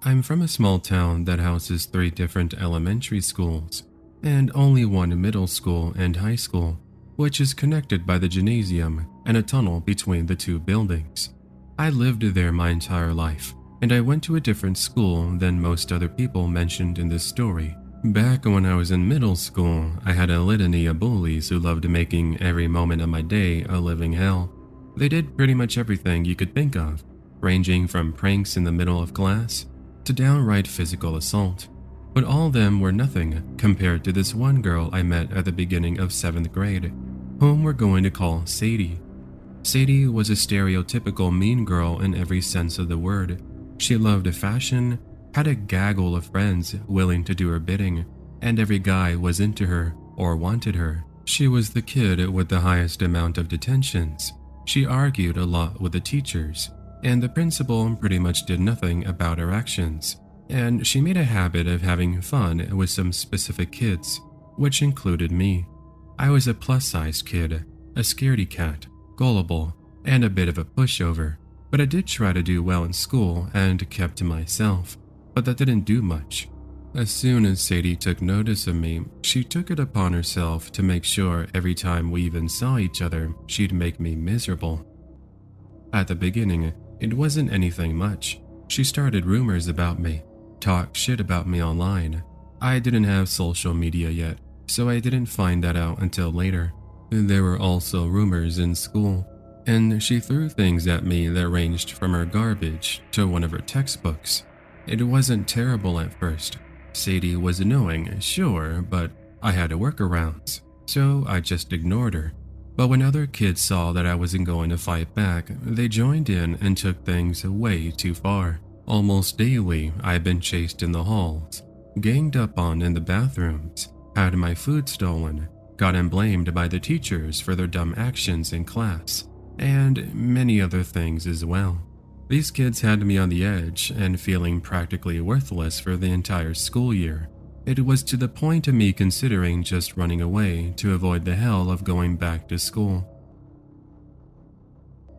I'm from a small town that houses 3 different elementary schools, and only one middle school and high school, which is connected by the gymnasium and a tunnel between the 2 buildings. I lived there my entire life, and I went to a different school than most other people mentioned in this story. Back when I was in middle school, I had a litany of bullies who loved making every moment of my day a living hell. They did pretty much everything you could think of, ranging from pranks in the middle of class to downright physical assault. But all of them were nothing compared to this one girl I met at the beginning of 7th grade, whom we're going to call Sadie. Sadie was a stereotypical mean girl in every sense of the word. She loved fashion, had a gaggle of friends willing to do her bidding, and every guy was into her or wanted her. She was the kid with the highest amount of detentions. She argued a lot with the teachers, and the principal pretty much did nothing about her actions. And she made a habit of having fun with some specific kids, which included me. I was a plus-sized kid, a scaredy cat, gullible, and a bit of a pushover, but I did try to do well in school and kept to myself, but that didn't do much. As soon as Sadie took notice of me, she took it upon herself to make sure every time we even saw each other, she'd make me miserable. At the beginning, it wasn't anything much. She started rumors about me, talked shit about me online. I didn't have social media yet, so I didn't find that out until later. There were also rumors in school, and she threw things at me that ranged from her garbage to one of her textbooks. It wasn't terrible at first. Sadie was annoying, sure, but I had workarounds, so I just ignored her. But when other kids saw that I wasn't going to fight back, they joined in and took things way too far. Almost daily, I've been chased in the halls, ganged up on in the bathrooms, had my food stolen, gotten blamed by the teachers for their dumb actions in class, and many other things as well. These kids had me on the edge and feeling practically worthless for the entire school year. It was to the point of me considering just running away to avoid the hell of going back to school.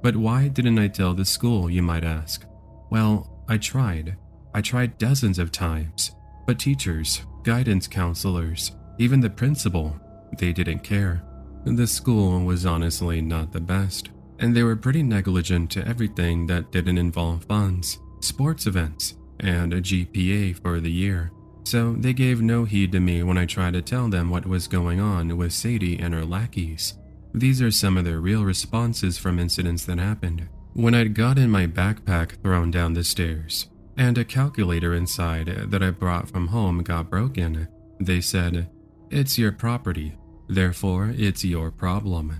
But why didn't I tell the school, you might ask? Well, I tried. I tried dozens of times, but teachers, guidance counselors, even the principal, they didn't care. The school was honestly not the best, and they were pretty negligent to everything that didn't involve funds, sports events, and a GPA for the year. So they gave no heed to me when I tried to tell them what was going on with Sadie and her lackeys. These are some of their real responses from incidents that happened. When I'd gotten my backpack thrown down the stairs, and a calculator inside that I brought from home got broken, they said, "It's your property, therefore it's your problem."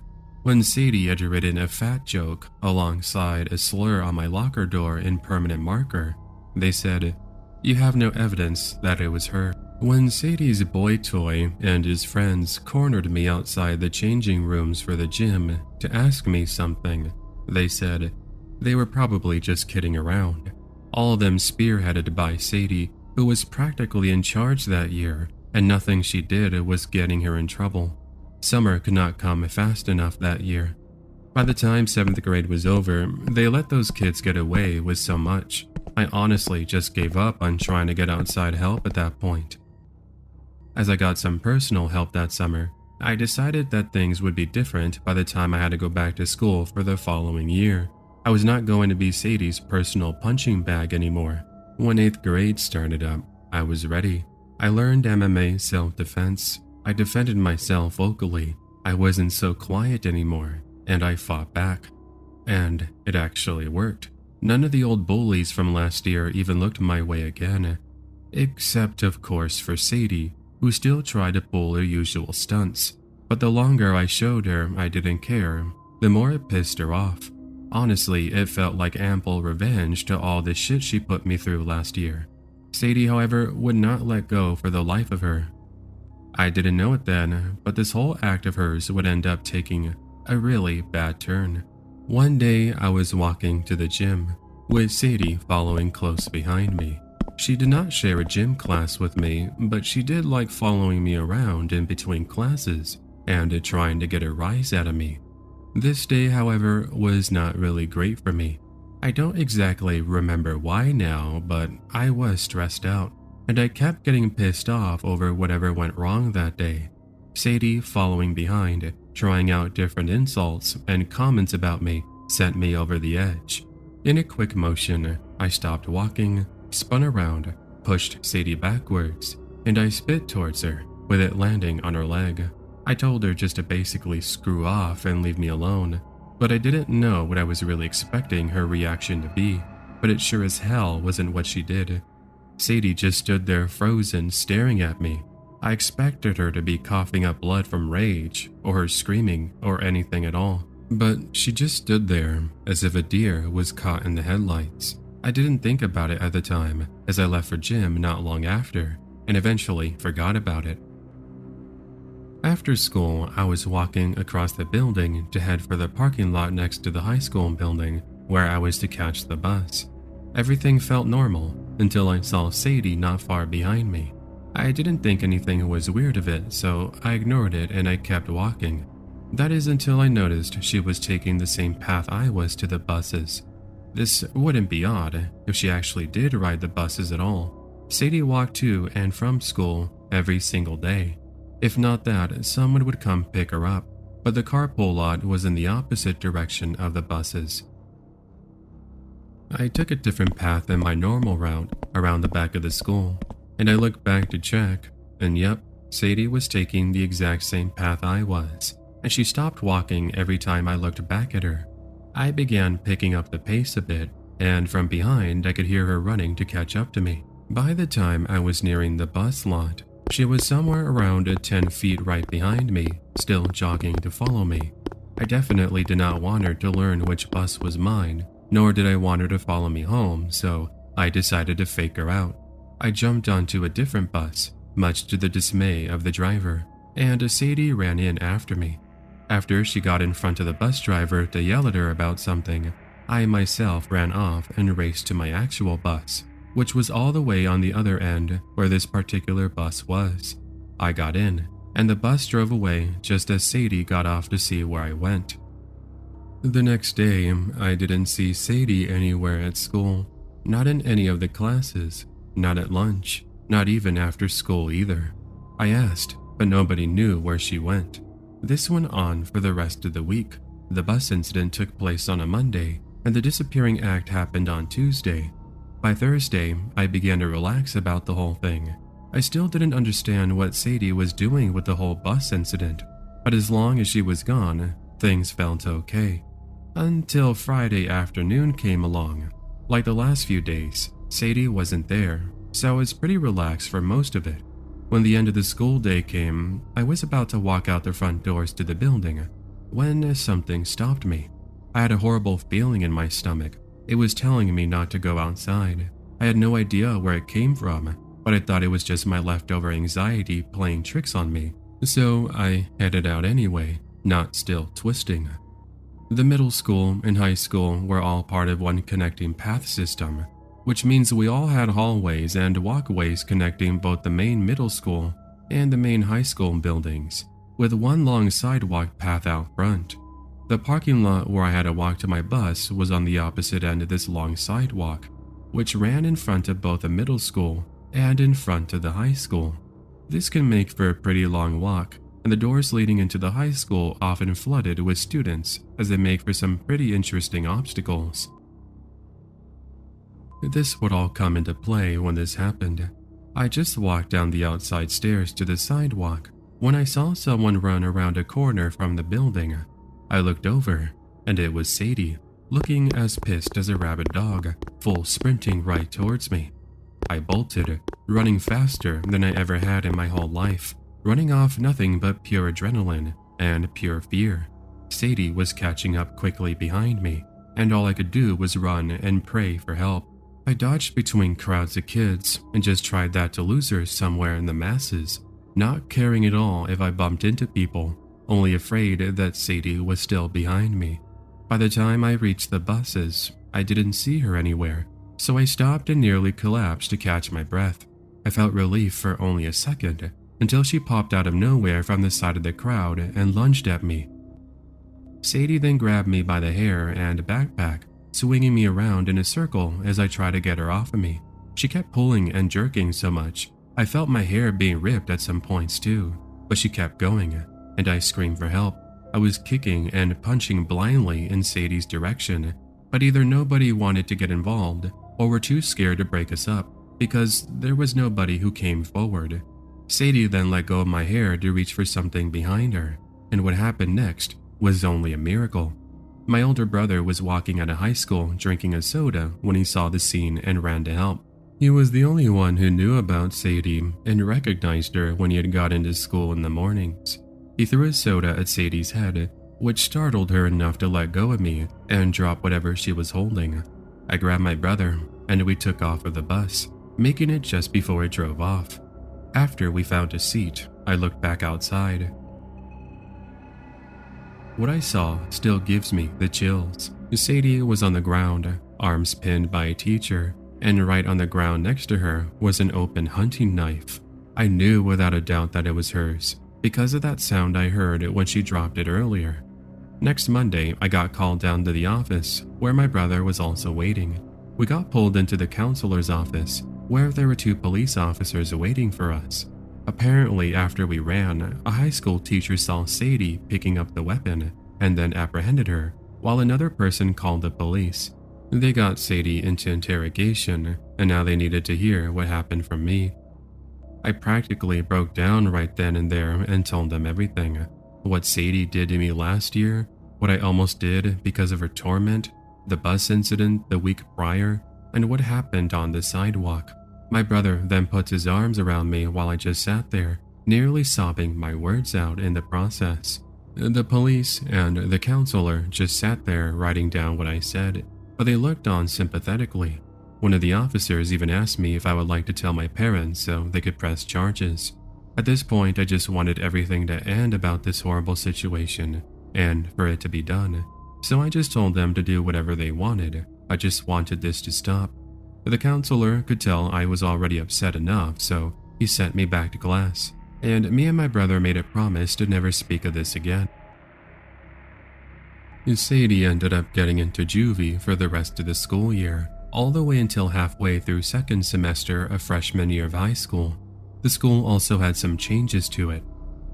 When Sadie had written a fat joke alongside a slur on my locker door in permanent marker, they said, "You have no evidence that it was her." When Sadie's boy toy and his friends cornered me outside the changing rooms for the gym to ask me something, they said they were probably just kidding around. All of them spearheaded by Sadie, who was practically in charge that year, and nothing she did was getting her in trouble. Summer could not come fast enough that year. By the time 7th grade was over, they let those kids get away with so much. I honestly just gave up on trying to get outside help at that point. As I got some personal help that summer, I decided that things would be different by the time I had to go back to school for the following year. I was not going to be Sadie's personal punching bag anymore. When 8th grade started up, I was ready. I learned MMA self-defense. I defended myself vocally. I wasn't so quiet anymore, and I fought back. And it actually worked. None of the old bullies from last year even looked my way again. Except, of course, for Sadie, who still tried to pull her usual stunts. But the longer I showed her I didn't care, the more it pissed her off. Honestly, it felt like ample revenge to all the shit she put me through last year. Sadie, however, would not let go for the life of her. I didn't know it then, but this whole act of hers would end up taking a really bad turn. One day, I was walking to the gym, with Sadie following close behind me. She did not share a gym class with me, but she did like following me around in between classes and trying to get a rise out of me. This day, however, was not really great for me. I don't exactly remember why now, but I was stressed out, and I kept getting pissed off over whatever went wrong that day. Sadie, following behind, trying out different insults and comments about me, sent me over the edge. In a quick motion, I stopped walking, spun around, pushed Sadie backwards, and I spit towards her, with it landing on her leg. I told her just to basically screw off and leave me alone, but I didn't know what I was really expecting her reaction to be, but it sure as hell wasn't what she did. Sadie just stood there frozen, staring at me. I expected her to be coughing up blood from rage, or her screaming, or anything at all. But she just stood there, as if a deer was caught in the headlights. I didn't think about it at the time, as I left for gym not long after, and eventually forgot about it. After school, I was walking across the building to head for the parking lot next to the high school building, where I was to catch the bus. Everything felt normal, until I saw Sadie not far behind me. I didn't think anything was weird of it, so I ignored it and I kept walking. That is until I noticed she was taking the same path I was to the buses. This wouldn't be odd if she actually did ride the buses at all. Sadie walked to and from school every single day. If not that, someone would come pick her up, but the carpool lot was in the opposite direction of the buses. I took a different path than my normal route around the back of the school, and I looked back to check, and yep, Sadie was taking the exact same path I was, and she stopped walking every time I looked back at her. I began picking up the pace a bit, and from behind I could hear her running to catch up to me. By the time I was nearing the bus lot, she was somewhere around 10 feet right behind me, still jogging to follow me. I definitely did not want her to learn which bus was mine, nor did I want her to follow me home, so I decided to fake her out. I jumped onto a different bus, much to the dismay of the driver, and Sadie ran in after me. After she got in front of the bus driver to yell at her about something, I myself ran off and raced to my actual bus, which was all the way on the other end where this particular bus was. I got in, and the bus drove away just as Sadie got off to see where I went. The next day, I didn't see Sadie anywhere at school, not in any of the classes, not at lunch, not even after school either. I asked, but nobody knew where she went. This went on for the rest of the week. The bus incident took place on a Monday, and the disappearing act happened on Tuesday. By Thursday, I began to relax about the whole thing. I still didn't understand what Sadie was doing with the whole bus incident, but as long as she was gone, things felt okay. Until Friday afternoon came along. Like the last few days, Sadie wasn't there, so I was pretty relaxed for most of it. When the end of the school day came, I was about to walk out the front doors to the building when something stopped me. I had a horrible feeling in my stomach. It was telling me not to go outside. I had no idea where it came from, but I thought it was just my leftover anxiety playing tricks on me. So I headed out anyway, not still twisting. The middle school and high school were all part of one connecting path system, which means we all had hallways and walkways connecting both the main middle school and the main high school buildings, with one long sidewalk path out front. The parking lot where I had to walk to my bus was on the opposite end of this long sidewalk, which ran in front of both the middle school and in front of the high school. This can make for a pretty long walk, and the doors leading into the high school often flooded with students as they make for some pretty interesting obstacles. This would all come into play when this happened. I just walked down the outside stairs to the sidewalk when I saw someone run around a corner from the building. I looked over, and it was Sadie, looking as pissed as a rabid dog, full sprinting right towards me. I bolted, running faster than I ever had in my whole life, running off nothing but pure adrenaline and pure fear. Sadie was catching up quickly behind me, and all I could do was run and pray for help. I dodged between crowds of kids and just tried that to losers somewhere in the masses, not caring at all if I bumped into people, only afraid that Sadie was still behind me. By the time I reached the buses, I didn't see her anywhere, so I stopped and nearly collapsed to catch my breath. I felt relief for only a second, until she popped out of nowhere from the side of the crowd and lunged at me. Sadie then grabbed me by the hair and backpack, swinging me around in a circle as I tried to get her off of me. She kept pulling and jerking so much, I felt my hair being ripped at some points too, but she kept going, and I screamed for help. I was kicking and punching blindly in Sadie's direction, but either nobody wanted to get involved or were too scared to break us up because there was nobody who came forward. Sadie then let go of my hair to reach for something behind her, and what happened next was only a miracle. My older brother was walking out of high school drinking a soda when he saw the scene and ran to help. He was the only one who knew about Sadie and recognized her when he had got into school in the mornings. He threw a soda at Sadie's head, which startled her enough to let go of me and drop whatever she was holding. I grabbed my brother and we took off of the bus, making it just before it drove off. After we found a seat, I looked back outside. What I saw still gives me the chills. Sadie was on the ground, arms pinned by a teacher, and right on the ground next to her was an open hunting knife. I knew without a doubt that it was hers, because of that sound I heard when she dropped it earlier. Next Monday, I got called down to the office, where my brother was also waiting. We got pulled into the counselor's office, where there were 2 police officers waiting for us. Apparently, after we ran, a high school teacher saw Sadie picking up the weapon and then apprehended her, while another person called the police. They got Sadie into interrogation, and now they needed to hear what happened from me. I practically broke down right then and there and told them everything. What Sadie did to me last year, what I almost did because of her torment, the bus incident the week prior, and what happened on the sidewalk. My brother then puts his arms around me while I just sat there, nearly sobbing my words out in the process. The police and the counselor just sat there writing down what I said, but they looked on sympathetically. One of the officers even asked me if I would like to tell my parents so they could press charges. At this point, I just wanted everything to end about this horrible situation and for it to be done. So I just told them to do whatever they wanted. I just wanted this to stop. The counselor could tell I was already upset enough, so he sent me back to class. And me and my brother made a promise to never speak of this again. Sadie ended up getting into juvie for the rest of the school year, all the way until halfway through second semester of freshman year of high school. The school also had some changes to it.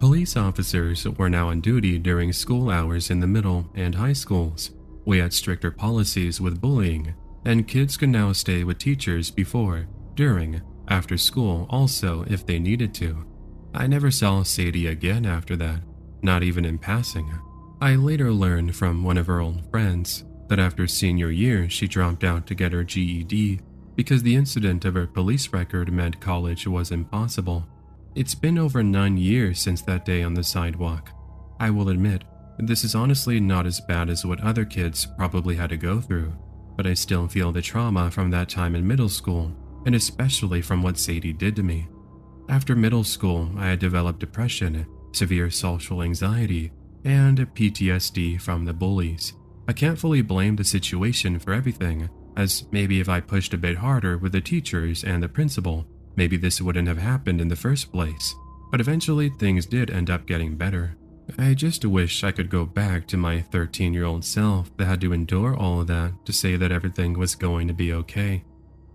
Police officers were now on duty during school hours in the middle and high schools. We had stricter policies with bullying, and kids could now stay with teachers before, during, after school also if they needed to. I never saw Sadie again after that, not even in passing. I later learned from one of her old friends that after senior year she dropped out to get her GED because the incident of her police record meant college was impossible. It's been over 9 years since that day on the sidewalk. I will admit, this is honestly not as bad as what other kids probably had to go through, but I still feel the trauma from that time in middle school, and especially from what Sadie did to me. After middle school, I had developed depression, severe social anxiety, and PTSD from the bullies. I can't fully blame the situation for everything, as maybe if I pushed a bit harder with the teachers and the principal, maybe this wouldn't have happened in the first place. But eventually things did end up getting better. I just wish I could go back to my 13-year-old self that had to endure all of that to say that everything was going to be okay.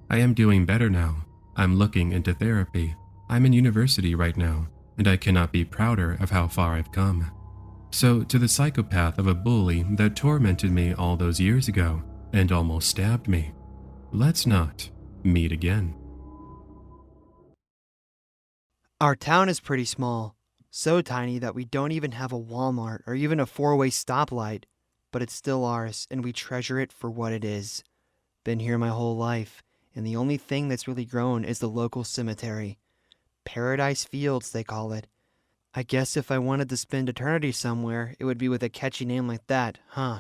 I am doing better now. I'm looking into therapy. I'm in university right now, and I cannot be prouder of how far I've come. So, to the psychopath of a bully that tormented me all those years ago and almost stabbed me, let's not meet again. Our town is pretty small, so tiny that we don't even have a Walmart or even a 4-way stoplight, but it's still ours and we treasure it for what it is. Been here my whole life, and the only thing that's really grown is the local cemetery. Paradise Fields, they call it. I guess if I wanted to spend eternity somewhere, it would be with a catchy name like that, huh?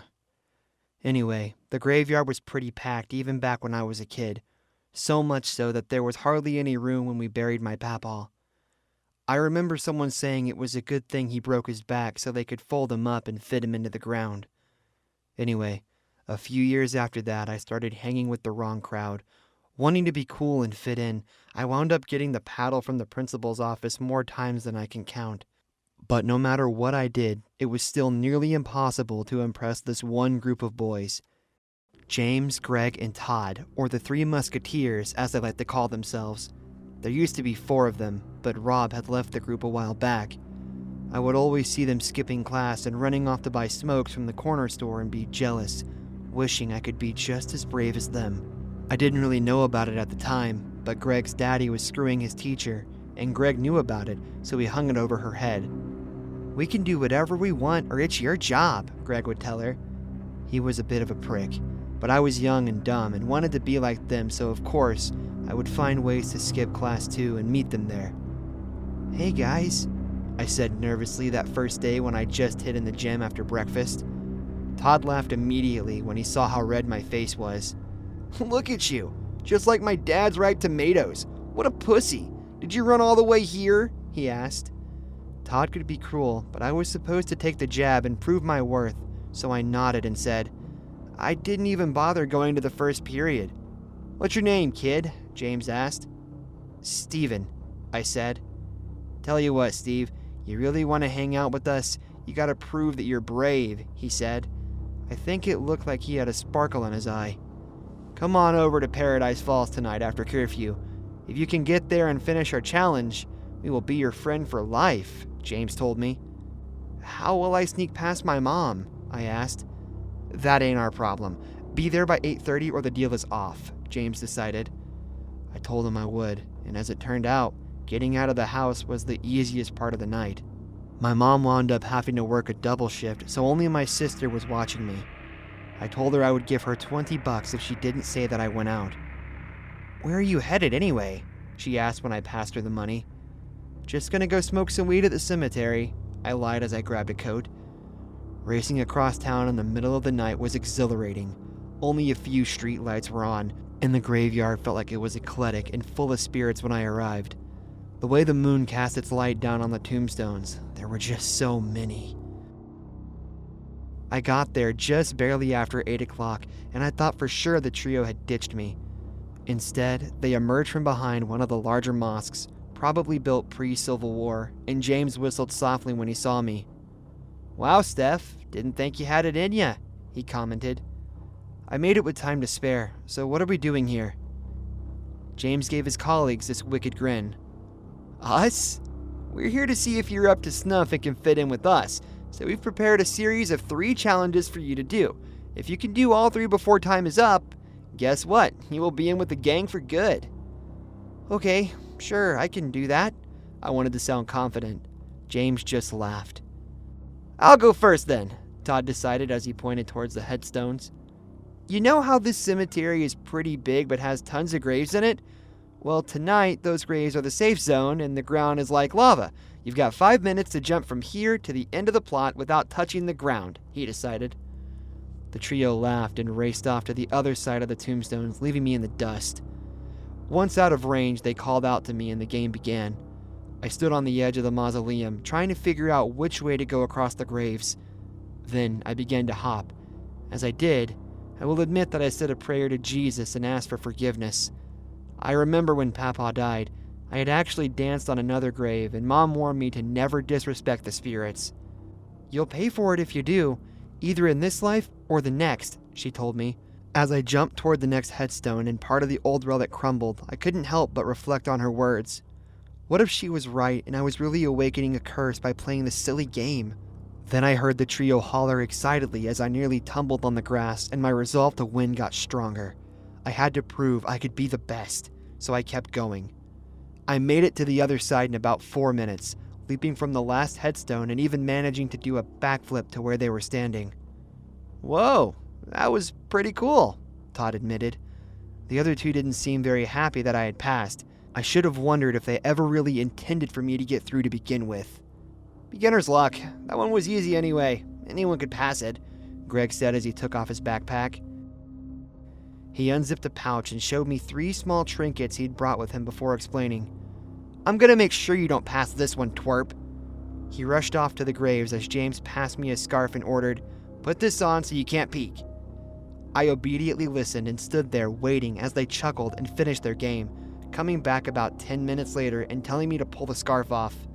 Anyway, the graveyard was pretty packed even back when I was a kid. So much so that there was hardly any room when we buried my papaw. I remember someone saying it was a good thing he broke his back so they could fold him up and fit him into the ground. Anyway, a few years after that, I started hanging with the wrong crowd. Wanting to be cool and fit in, I wound up getting the paddle from the principal's office more times than I can count. But no matter what I did, it was still nearly impossible to impress this one group of boys. James, Greg, and Todd, or the Three Musketeers as they like to call themselves. There used to be 4 of them, but Rob had left the group a while back. I would always see them skipping class and running off to buy smokes from the corner store and be jealous, wishing I could be just as brave as them. I didn't really know about it at the time, but Greg's daddy was screwing his teacher, and Greg knew about it, so he hung it over her head. "We can do whatever we want, or it's your job," Greg would tell her. He was a bit of a prick, but I was young and dumb and wanted to be like them, so of course, I would find ways to skip class too and meet them there. "Hey guys," I said nervously that first day when I just hid in the gym after breakfast. Todd laughed immediately when he saw how red my face was. "Look at you, just like my dad's ripe tomatoes. What a pussy. Did you run all the way here?" he asked. Todd could be cruel, but I was supposed to take the jab and prove my worth, so I nodded and said, "I didn't even bother going to the first period." "What's your name, kid?" James asked. "Steven," I said. "Tell you what, Steve, you really want to hang out with us? You gotta prove that you're brave," he said. I think it looked like he had a sparkle in his eye. "Come on over to Paradise Falls tonight after curfew. If you can get there and finish our challenge, we will be your friend for life," James told me. "How will I sneak past my mom?" I asked. "That ain't our problem. Be there by 8:30 or the deal is off," James decided. I told him I would, and as it turned out, getting out of the house was the easiest part of the night. My mom wound up having to work a double shift, so only my sister was watching me. I told her I would give her $20 if she didn't say that I went out. "Where are you headed anyway?" she asked when I passed her the money. "Just gonna go smoke some weed at the cemetery," I lied as I grabbed a coat. Racing across town in the middle of the night was exhilarating. Only a few street lights were on, and the graveyard felt like it was eclectic and full of spirits when I arrived. The way the moon cast its light down on the tombstones, there were just so many. I got there just barely after 8 o'clock, and I thought for sure the trio had ditched me. Instead, they emerged from behind one of the larger mosques, probably built pre-Civil War, and James whistled softly when he saw me. "Wow, Steph, didn't think you had it in ya," he commented. I made it with time to spare, so what are we doing here? James gave his colleagues this wicked grin. "Us? We're here to see if you're up to snuff and can fit in with us, so we've prepared a series of 3 challenges for you to do. If you can do all 3 before time is up, guess what? You will be in with the gang for good." "Okay, sure, I can do that." I wanted to sound confident. James just laughed. "I'll go first then," Todd decided as he pointed towards the headstones. "You know how this cemetery is pretty big but has tons of graves in it? Well, tonight, those graves are the safe zone and the ground is like lava. You've got 5 minutes to jump from here to the end of the plot without touching the ground," he decided. The trio laughed and raced off to the other side of the tombstones, leaving me in the dust. Once out of range, they called out to me and the game began. I stood on the edge of the mausoleum, trying to figure out which way to go across the graves. Then I began to hop. As I did, I will admit that I said a prayer to Jesus and asked for forgiveness. I remember when Papa died, I had actually danced on another grave, and Mom warned me to never disrespect the spirits. "You'll pay for it if you do, either in this life or the next," she told me. As I jumped toward the next headstone and part of the old relic crumbled, I couldn't help but reflect on her words. What if she was right and I was really awakening a curse by playing this silly game? Then I heard the trio holler excitedly as I nearly tumbled on the grass, and my resolve to win got stronger. I had to prove I could be the best, so I kept going. I made it to the other side in about 4 minutes, leaping from the last headstone and even managing to do a backflip to where they were standing. "Whoa, that was pretty cool," Todd admitted. The other 2 didn't seem very happy that I had passed. I should have wondered if they ever really intended for me to get through to begin with. "Beginner's luck. That one was easy anyway. Anyone could pass it," Greg said as he took off his backpack. He unzipped a pouch and showed me 3 small trinkets he'd brought with him before explaining. "I'm gonna make sure you don't pass this one, twerp." He rushed off to the graves as James passed me a scarf and ordered, "Put this on so you can't peek." I obediently listened and stood there waiting as they chuckled and finished their game, coming back about 10 minutes later and telling me to pull the scarf off.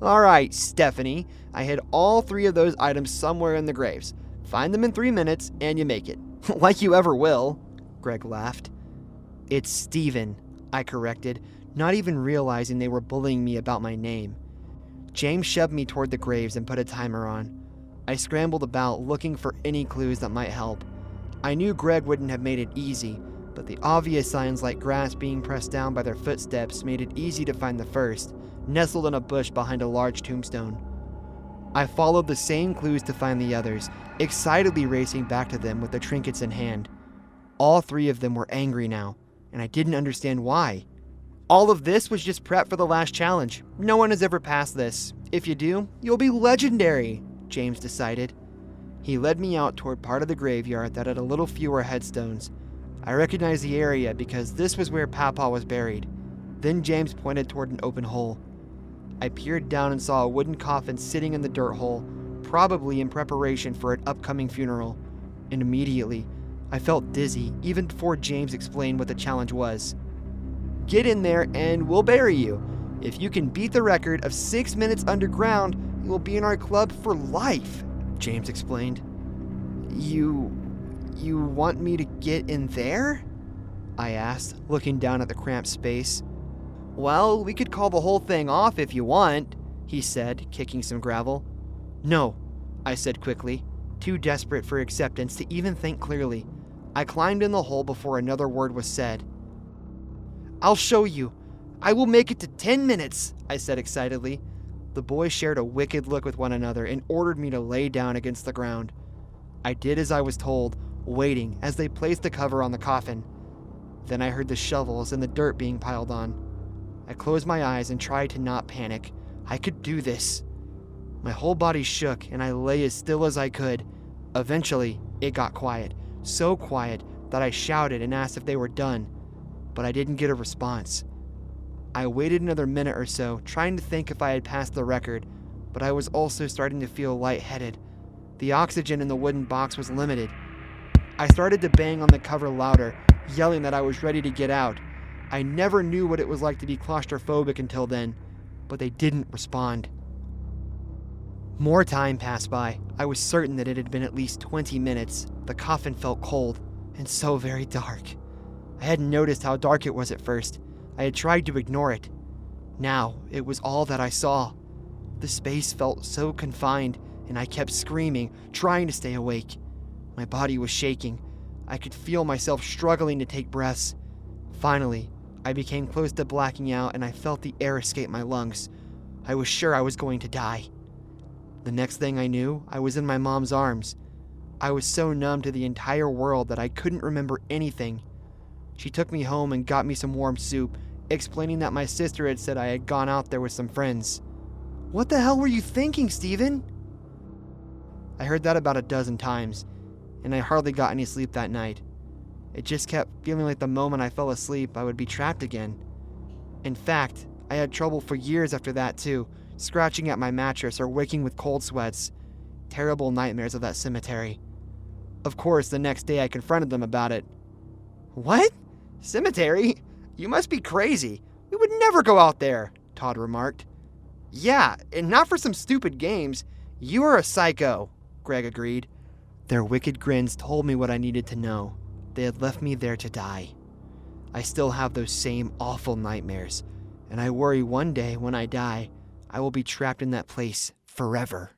"All right, Stephanie, I hid all 3 of those items somewhere in the graves. Find them in 3 minutes and you make it. Like you ever will, Greg laughed. It's Steven, I corrected, not even realizing they were bullying me about my name. James shoved me toward the graves and put a timer on. I scrambled about, looking for any clues that might help. I knew Greg wouldn't have made it easy, but the obvious signs like grass being pressed down by their footsteps made it easy to find the first, nestled in a bush behind a large tombstone. I followed the same clues to find the others, excitedly racing back to them with the trinkets in hand. All three of them were angry now, and I didn't understand why. All of this was just prep for the last challenge. No one has ever passed this. If you do, you'll be legendary, James decided. He led me out toward part of the graveyard that had a little fewer headstones. I recognized the area because this was where Papa was buried. Then James pointed toward an open hole. I peered down and saw a wooden coffin sitting in the dirt hole, probably in preparation for an upcoming funeral. And immediately, I felt dizzy, even before James explained what the challenge was. Get in there and we'll bury you. If you can beat the record of 6 minutes underground, you will be in our club for life, James explained. You want me to get in there? I asked, looking down at the cramped space. Well, we could call the whole thing off if you want, he said, kicking some gravel. No, I said quickly, too desperate for acceptance to even think clearly. I climbed in the hole before another word was said. I'll show you. I will make it to 10 minutes, I said excitedly. The boys shared a wicked look with one another and ordered me to lay down against the ground. I did as I was told, waiting as they placed the cover on the coffin. Then I heard the shovels and the dirt being piled on. I closed my eyes and tried to not panic. I could do this. My whole body shook and I lay as still as I could. Eventually, it got quiet, so quiet that I shouted and asked if they were done, but I didn't get a response. I waited another minute or so, trying to think if I had passed the record, but I was also starting to feel lightheaded. The oxygen in the wooden box was limited. I started to bang on the cover louder, yelling that I was ready to get out. I never knew what it was like to be claustrophobic until then, but they didn't respond. More time passed by. I was certain that it had been at least 20 minutes. The coffin felt cold, and so very dark. I hadn't noticed how dark it was at first. I had tried to ignore it. Now, it was all that I saw. The space felt so confined, and I kept screaming, trying to stay awake. My body was shaking. I could feel myself struggling to take breaths. Finally, I became close to blacking out, and I felt the air escape my lungs. I was sure I was going to die. The next thing I knew, I was in my mom's arms. I was so numb to the entire world that I couldn't remember anything. She took me home and got me some warm soup, explaining that my sister had said I had gone out there with some friends. What the hell were you thinking, Steven? I heard that about a dozen times, and I hardly got any sleep that night. It just kept feeling like the moment I fell asleep, I would be trapped again. In fact, I had trouble for years after that too, scratching at my mattress or waking with cold sweats. Terrible nightmares of that cemetery. Of course, the next day I confronted them about it. What? Cemetery? You must be crazy. We would never go out there, Todd remarked. Yeah, and not for some stupid games. You are a psycho, Greg agreed. Their wicked grins told me what I needed to know. They had left me there to die. I still have those same awful nightmares, and I worry one day when I die, I will be trapped in that place forever.